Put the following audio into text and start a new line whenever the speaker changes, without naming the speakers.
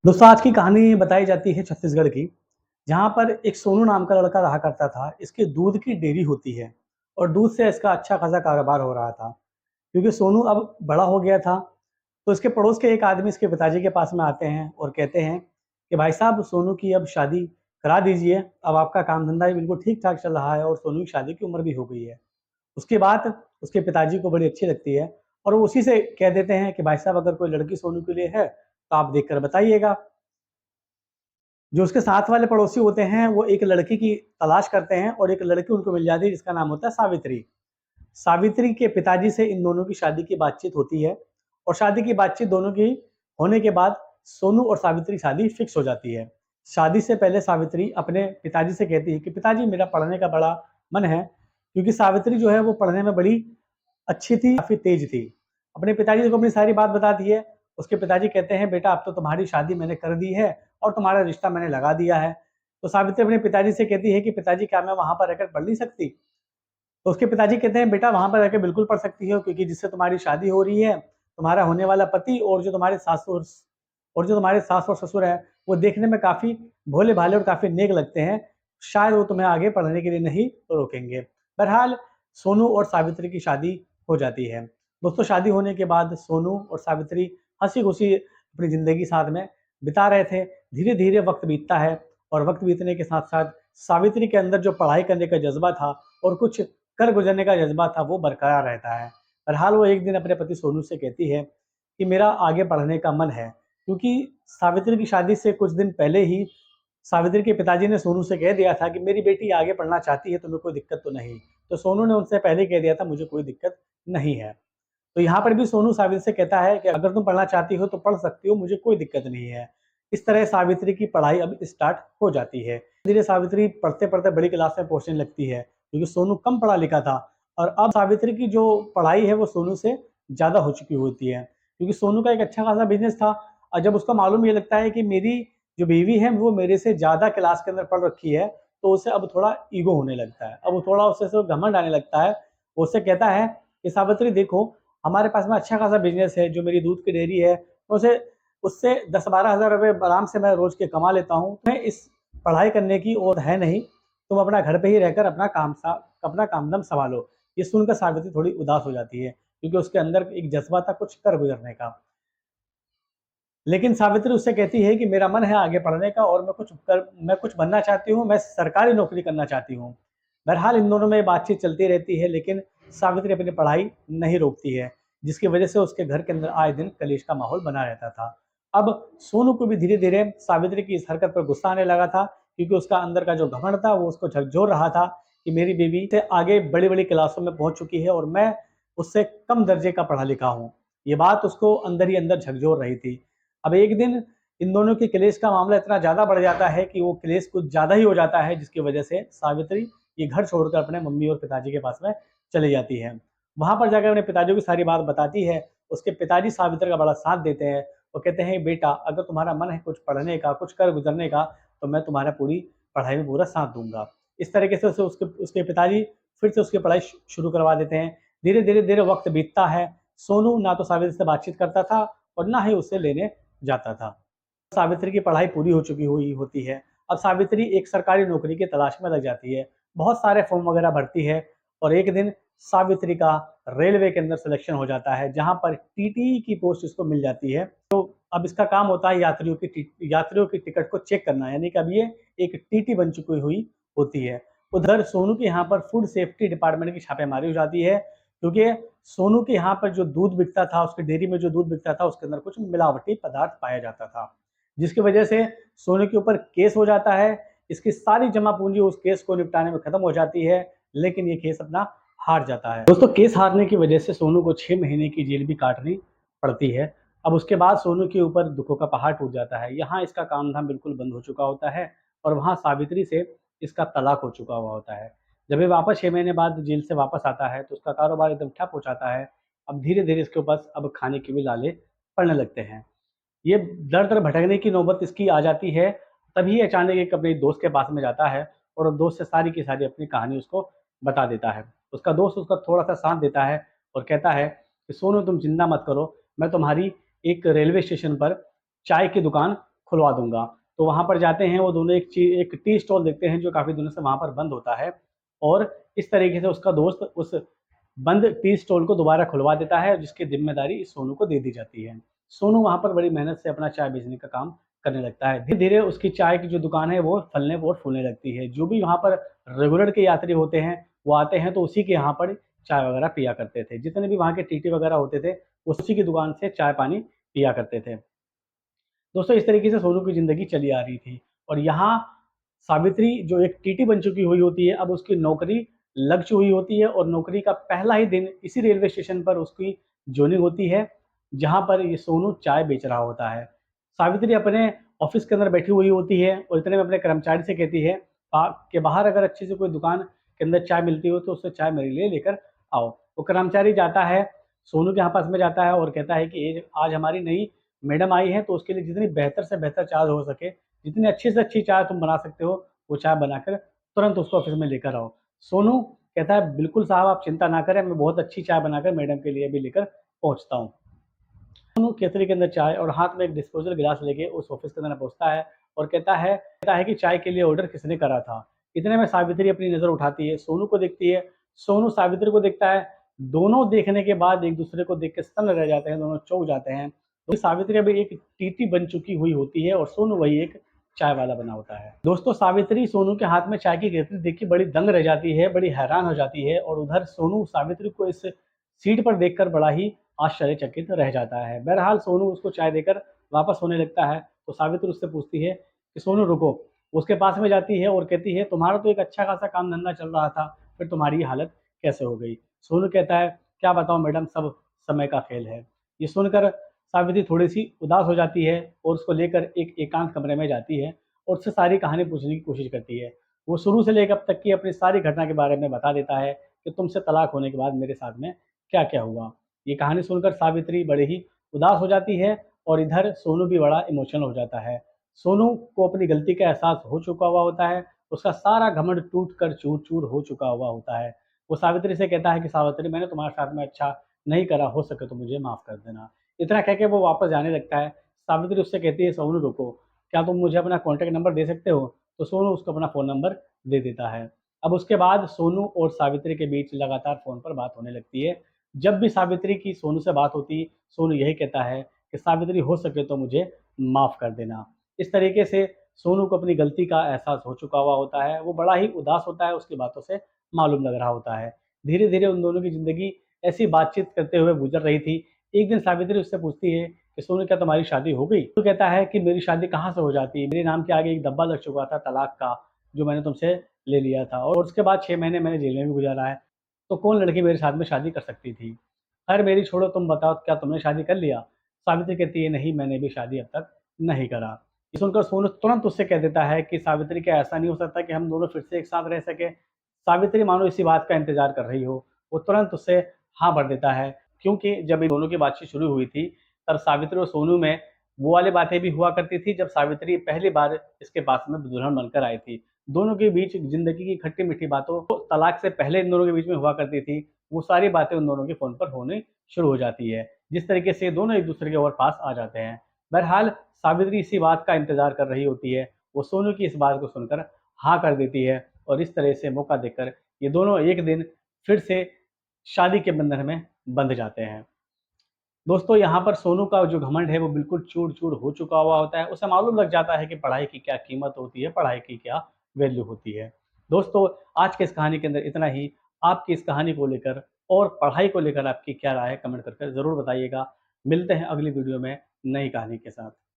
दोस्तों आज की कहानी बताई जाती है छत्तीसगढ़ की, जहाँ पर एक सोनू नाम का लड़का रहा करता था। इसके दूध की डेयरी होती है और दूध से इसका अच्छा खासा कारोबार हो रहा था। क्योंकि सोनू अब बड़ा हो गया था, तो इसके पड़ोस के एक आदमी इसके पिताजी के पास में आते हैं और कहते हैं कि भाई साहब सोनू की अब शादी करा दीजिए। अब आपका काम धंधा भी बिल्कुल ठीक-ठाक चल रहा है और सोनू की शादी की उम्र भी हो गई है। उसकी बात उसके पिताजी को बड़ी अच्छी लगती है और वो उसी से कह देते हैं कि भाई साहब अगर कोई लड़की सोनू के लिए है, तो आप देख कर बताइएगा। जो उसके साथ वाले पड़ोसी होते हैं वो एक लड़की की तलाश करते हैं और एक लड़की उनको मिल जाती है जिसका नाम होता है सावित्री। सावित्री के पिताजी से इन दोनों की शादी की बातचीत होती है और शादी की बातचीत दोनों की होने के बाद सोनू और सावित्री की शादी फिक्स हो जाती है। शादी से पहले सावित्री अपने पिताजी से कहती है कि पिताजी मेरा पढ़ने का बड़ा मन है, क्योंकि सावित्री जो है वो पढ़ने में बड़ी अच्छी थी, काफ़ी तेज़ थी। अपने पिताजी को अपनी सारी बात बताती है। उसके पिताजी कहते हैं, "बेटा अब तो तुम्हारी शादी मैंने कर दी है और तुम्हारा रिश्ता मैंने लगा दिया है।" तो सावित्री अपने पिताजी से कहती है कि, "पिताजी क्या मैं वहाँ पर रहकर पढ़ नहीं सकती?" तो उसके पिताजी कहते हैं, "बेटा वहाँ पर रहकर बिल्कुल पढ़ सकती हो, क्योंकि जिससे तुम्हारी शादी हो रही है, तुम्हारा होने वाला पति और जो तुम्हारे सास और ससुर हैं, वो देखने में काफ़ी भोले-भाले और काफ़ी नेक लगते हैं। शायद वो तुम्हें आगे पढ़ने के लिए नहीं रोकेंगे।" बहरहाल सोनू और सावित्री की शादी हो जाती है। दोस्तों शादी होने के बाद सोनू और सावित्री हँसी-खुशी अपनी ज़िंदगी साथ में बिता रहे थे। धीरे-धीरे वक़्त बीतता है और वक़्त बीतने के साथ-साथ सावित्री के अंदर जो पढ़ाई करने का जज़्बा था और कुछ कर गुज़रने का जज़्बा था, वो बरकरार रहता है। बहरहाल वो एक दिन अपने पति सोनू से कहती है कि मेरा आगे पढ़ने का मन है, क्योंकि सावित्री की शादी से कुछ दिन पहले ही सावित्री के पिताजी ने सोनू से कह दिया था कि मेरी बेटी आगे पढ़ना चाहती है, तुम्हें कोई दिक्कत तो नहीं? तो सोनू ने उनसे पहले कह दिया था मुझे कोई दिक्कत नहीं है। तो यहाँ पर भी सोनू सावित्री से कहता है कि अगर तुम पढ़ना चाहती हो तो पढ़ सकती हो, मुझे कोई दिक्कत नहीं है। इस तरह सावित्री की पढ़ाई अब स्टार्ट हो जाती है। धीरे सावित्री पढ़ते-पढ़ते बड़ी क्लास में पहुँचने लगती है, क्योंकि सोनू कम पढ़ा लिखा था और अब सावित्री की जो पढ़ाई है वो सोनू से ज़्यादा हो चुकी होती है। क्योंकि सोनू का एक अच्छा खासा बिज़नेस था और जब उसको मालूम ये लगता है कि मेरी जो बीवी है वो मेरे से ज़्यादा क्लास के अंदर पढ़ रखी है, तो उसे अब थोड़ा ईगो होने लगता है। अब वो थोड़ा उससे से घमंड आने लगता है। वो उससे कहता है कि सावित्री देखो, हमारे पास में अच्छा खासा बिज़नेस है, जो मेरी दूध की डेयरी है, तो उसे उससे 10-12 हज़ार रुपए आराम से मैं रोज़ के कमा लेता हूँ। मैं इस पढ़ाई करने की ओर है नहीं, तुम अपना घर पे ही रहकर अपना काम-धाम सँभालो। ये सुनकर सावित्री थोड़ी उदास हो जाती है, क्योंकि उसके अंदर एक जज़्बा था कुछ कर गुज़रने का। लेकिन सावित्री उससे कहती है कि मेरा मन है आगे पढ़ने का और मैं कुछ बनना चाहती हूँ, मैं सरकारी नौकरी करना चाहती हूँ। बहरहाल इन दोनों में बातचीत चलती रहती है, लेकिन सावित्री अपनी पढ़ाई नहीं रोकती है, जिसकी वजह से उसके घर के अंदर आए दिन कलेश का माहौल बना रहता था। अब सोनू को भी धीरे-धीरे सावित्री की इस हरकत पर गुस्सा आने लगा था, क्योंकि उसका अंदर का जो घमंड था वो उसको झकझोर रहा था कि मेरी बीवी से आगे बड़ी-बड़ी क्लासों में पहुँच चुकी है और मैं उससे कम दर्जे का पढ़ा लिखा हूँ। ये बात उसको अंदर ही अंदर झकझोर रही थी। अब एक दिन इन दोनों के क्लेश का मामला इतना ज़्यादा बढ़ जाता है कि वो क्लेश कुछ ज़्यादा ही हो जाता है, जिसकी वजह से सावित्री ये घर छोड़कर अपने मम्मी और पिताजी के पास में चली जाती है। वहाँ पर जाकर अपने पिताजी को सारी बात बताती है। उसके पिताजी सावित्री का बड़ा साथ देते हैं। वो कहते हैं बेटा अगर तुम्हारा मन है कुछ पढ़ने का, कुछ कर गुजरने का, तो मैं तुम्हारा पूरी पढ़ाई में पूरा साथ दूँगा। इस तरीके से उसे उसके उसके पिताजी फिर से उसकी पढ़ाई शुरू करवा देते हैं। धीरे-धीरे वक़्त बीतता है। सोनू ना तो सावित्री से बातचीत करता था और ना ही उसे लेने जाता था। सावित्री की पढ़ाई पूरी हो चुकी हुई होती है। अब सावित्री एक सरकारी नौकरी की तलाश में लग जाती है। बहुत सारे फॉर्म वगैरह भरती है और एक दिन सावित्री का रेलवे के अंदर सिलेक्शन हो जाता है, जहाँ पर टीटी की पोस्ट इसको मिल जाती है। तो अब इसका काम होता है यात्रियों की टिकट को चेक करना, यानी कि अब ये एक टीटी बन चुकी हुई होती है। उधर सोनू के यहाँ पर फूड सेफ्टी डिपार्टमेंट की छापेमारी हो जाती है, क्योंकि सोनू के यहाँ पर जो दूध बिकता था, उसकी डेयरी में जो दूध बिकता था, उसके अंदर कुछ मिलावटी पदार्थ पाया जाता था, जिसकी वजह से सोनू के ऊपर केस हो जाता है। इसकी सारी जमा पूंजी उस केस को निपटाने में खत्म हो जाती है, लेकिन ये केस अपना हार जाता है। दोस्तों केस हारने की वजह से सोनू को 6 महीने की जेल भी काटनी पड़ती है। अब उसके बाद सोनू के ऊपर दुखों का पहाड़ टूट जाता है। यहाँ इसका काम-धाम बिल्कुल बंद हो चुका होता है और वहाँ सावित्री से इसका तलाक हो चुका हुआ होता है। जब ये वापस 6 महीने बाद जेल से वापस आता है, तो उसका कारोबार एकदम ठप हो जाता है। अब धीरे-धीरे इसके पास अब खाने के भी लाले पड़ने लगते हैं। ये दर-दर भटकने की नौबत इसकी आ जाती है, तभी अचानक एक अपने दोस्त के पास में जाता है और दोस्त से सारी की सारी अपनी कहानी उसको बता देता है। उसका दोस्त उसका थोड़ा-सा साथ देता है और कहता है कि सोनू तुम चिंता मत करो, मैं तुम्हारी एक रेलवे स्टेशन पर चाय की दुकान खुलवा दूंगा। तो वहाँ पर जाते हैं वो दोनों, एक टी स्टॉल देखते हैं जो काफ़ी दिनों से वहाँ पर बंद होता है, और इस तरीके से उसका दोस्त उस बंद टी स्टॉल को दोबारा खुलवा देता है, जिसकी जिम्मेदारी इस सोनू को दे दी जाती है। सोनू वहाँ पर बड़ी मेहनत से अपना चाय बेचने का काम करने लगता है। धीरे-धीरे उसकी चाय की जो दुकान है वो फलने और फूलने लगती है। जो भी वहाँ पर रेगुलर के यात्री होते हैं, वो आते हैं तो उसी के यहाँ पर चाय वगैरह पिया करते थे। जितने भी वहाँ के टीटी वगैरह होते थे, उसी की दुकान से चाय-पानी पिया करते थे। दोस्तों, इस तरीके से सोनू की ज़िंदगी चली आ रही थी, और यहाँ सावित्री जो एक टीटी बन चुकी हुई होती है, अब उसकी नौकरी लग चुकी होती है, और नौकरी का पहला ही दिन इसी रेलवे स्टेशन पर उसकी जॉइनिंग होती है, जहाँ पर ये सोनू चाय बेच रहा होता है। सावित्री अपने ऑफ़िस के अंदर बैठी हुई होती है, और इतने में अपने कर्मचारी से कहती है कि बाहर अगर अच्छी से कोई दुकान के अंदर चाय मिलती हो तो उससे चाय मेरे लिए लेकर आओ। वो कर्मचारी जाता है, सोनू के यहाँ पास में जाता है और कहता है कि ये आज हमारी नई मैडम आई हैं, तो उसके लिए जितनी बेहतर से बेहतर चाय हो सके, जितनी अच्छी से अच्छी चाय तुम बना सकते हो, वो चाय बनाकर तुरंत उसको ऑफ़िस में लेकर आओ। सोनू कहता है, बिल्कुल साहब, आप चिंता ना करें, मैं बहुत अच्छी चाय बनाकर मैडम के लिए भी लेकर पहुँचता हूँ। सोनू केतली के अंदर चाय और हाथ में एक डिस्पोजल गिलास लेके उस ऑफ़िस के अंदर पहुँचता है, और कहता है कि चाय के लिए ऑर्डर किसने करा था? इतने में सावित्री अपनी नज़र उठाती है, सोनू को देखती है, सोनू सावित्री को देखता है, दोनों देखने के बाद एक-दूसरे को देख के सन्न रह जाते हैं, दोनों चौंक जाते हैं। तो सावित्री अभी एक टीटी बन चुकी हुई होती है, और सोनू वही एक चाय वाला बना होता है। दोस्तों, सावित्री सोनू के हाथ में चाय की केतली देख के बड़ी दंग रह जाती है, बड़ी हैरान हो जाती है, और उधर सोनू सावित्री को इस सीट पर देखकर बड़ा ही आश्चर्यचकित रह जाता है। बहरहाल सोनू उसको चाय देकर वापस होने लगता है, तो सावित्री उससे पूछती है कि सोनू रुको। उसके पास में जाती है और कहती है, तुम्हारा तो एक अच्छा खासा काम धंधा चल रहा था, फिर तुम्हारी ये हालत कैसे हो गई? सोनू कहता है, क्या बताऊँ मैडम, सब समय का खेल है। ये सुनकर सावित्री थोड़ी सी उदास हो जाती है, और उसको लेकर एक एकांत कमरे में जाती है, और उससे सारी कहानी पूछने की कोशिश करती है। वो शुरू से लेकर अब तक की अपनी सारी घटना के बारे में बता देता है कि तुमसे तलाक होने के बाद मेरे साथ में क्या-क्या हुआ। ये कहानी सुनकर सावित्री बड़े ही उदास हो जाती है, और इधर सोनू भी बड़ा इमोशनल हो जाता है। सोनू को अपनी गलती का एहसास हो चुका हुआ होता है, उसका सारा घमंड टूट कर चूर-चूर हो चुका हुआ होता है। वो सावित्री से कहता है कि सावित्री, मैंने तुम्हारे साथ में अच्छा नहीं करा, हो सके तो मुझे माफ़ कर देना। इतना कह के वो वापस जाने लगता है। सावित्री उससे कहती है, सोनू रुको, क्या तुम मुझे अपना कॉन्टैक्ट नंबर दे सकते हो? तो सोनू उसको अपना फ़ोन नंबर दे देता है। अब उसके बाद सोनू और सावित्री के बीच लगातार फ़ोन पर बात होने लगती है। जब भी सावित्री की सोनू से बात होती, सोनू यही कहता है कि सावित्री, हो सके तो मुझे माफ़ कर देना। इस तरीके से सोनू को अपनी गलती का एहसास हो चुका हुआ होता है, वो बड़ा ही उदास होता है, उसकी बातों से मालूम लग रहा होता है। धीरे-धीरे उन दोनों की ज़िंदगी ऐसी बातचीत करते हुए गुज़र रही थी। एक दिन सावित्री उससे पूछती है कि सोनू, क्या तुम्हारी शादी हो गई? तो कहता है कि मेरी शादी कहाँ से हो जाती है? मेरे नाम के आगे एक धब्बा लग चुका था तलाक का, जो मैंने तुमसे ले लिया था, और उसके बाद 6 महीने मैंने जेल में भी गुज़ारा है। तो कौन लड़की मेरे साथ में शादी कर सकती थी? खैर मेरी छोड़ो, तुम बताओ, क्या तुमने शादी कर लिया? सावित्री कहती है, नहीं, मैंने भी शादी अब तक नहीं करा। ये सुनकर सोनू तुरंत उससे कह देता है कि सावित्री, क्या ऐसा नहीं हो सकता कि हम दोनों फिर से एक साथ रह सकें? सावित्री मानो इसी बात का इंतज़ार कर रही हो, वो तुरंत उससे हाँ भर देता है, क्योंकि जब इन दोनों की बातचीत शुरू हुई थी, तब सावित्री और सोनू में वो वाली बातें भी हुआ करती थी, जब सावित्री पहली बार इसके पास में दुल्हन बनकर आई थी। दोनों के बीच ज़िंदगी की खट्टी-मीठी बातों तो तलाक से पहले इन दोनों के बीच में हुआ करती थी, वो सारी बातें उन दोनों के फ़ोन पर होनी शुरू हो जाती है, जिस तरीके से दोनों एक-दूसरे के और पास आ जाते हैं। बहरहाल सावित्री इसी बात का इंतज़ार कर रही होती है, वो सोनू की इस बात को सुनकर हाँ कर देती है, और इस तरह से मौका देकर ये दोनों एक दिन फिर से शादी के बंधन में बंध जाते हैं। दोस्तों, यहाँ पर सोनू का जो घमंड है वो बिल्कुल चूर-चूर हो चुका हुआ होता है। उसे मालूम लग जाता है कि पढ़ाई की क्या कीमत होती है, पढ़ाई की क्या वैल्यू होती है। दोस्तों, आज की इस कहानी के अंदर इतना ही। आपकी इस कहानी को लेकर और पढ़ाई को लेकर आपकी क्या राय है, कमेंट करके ज़रूर बताइएगा। मिलते हैं अगली वीडियो में नई कहानी के साथ।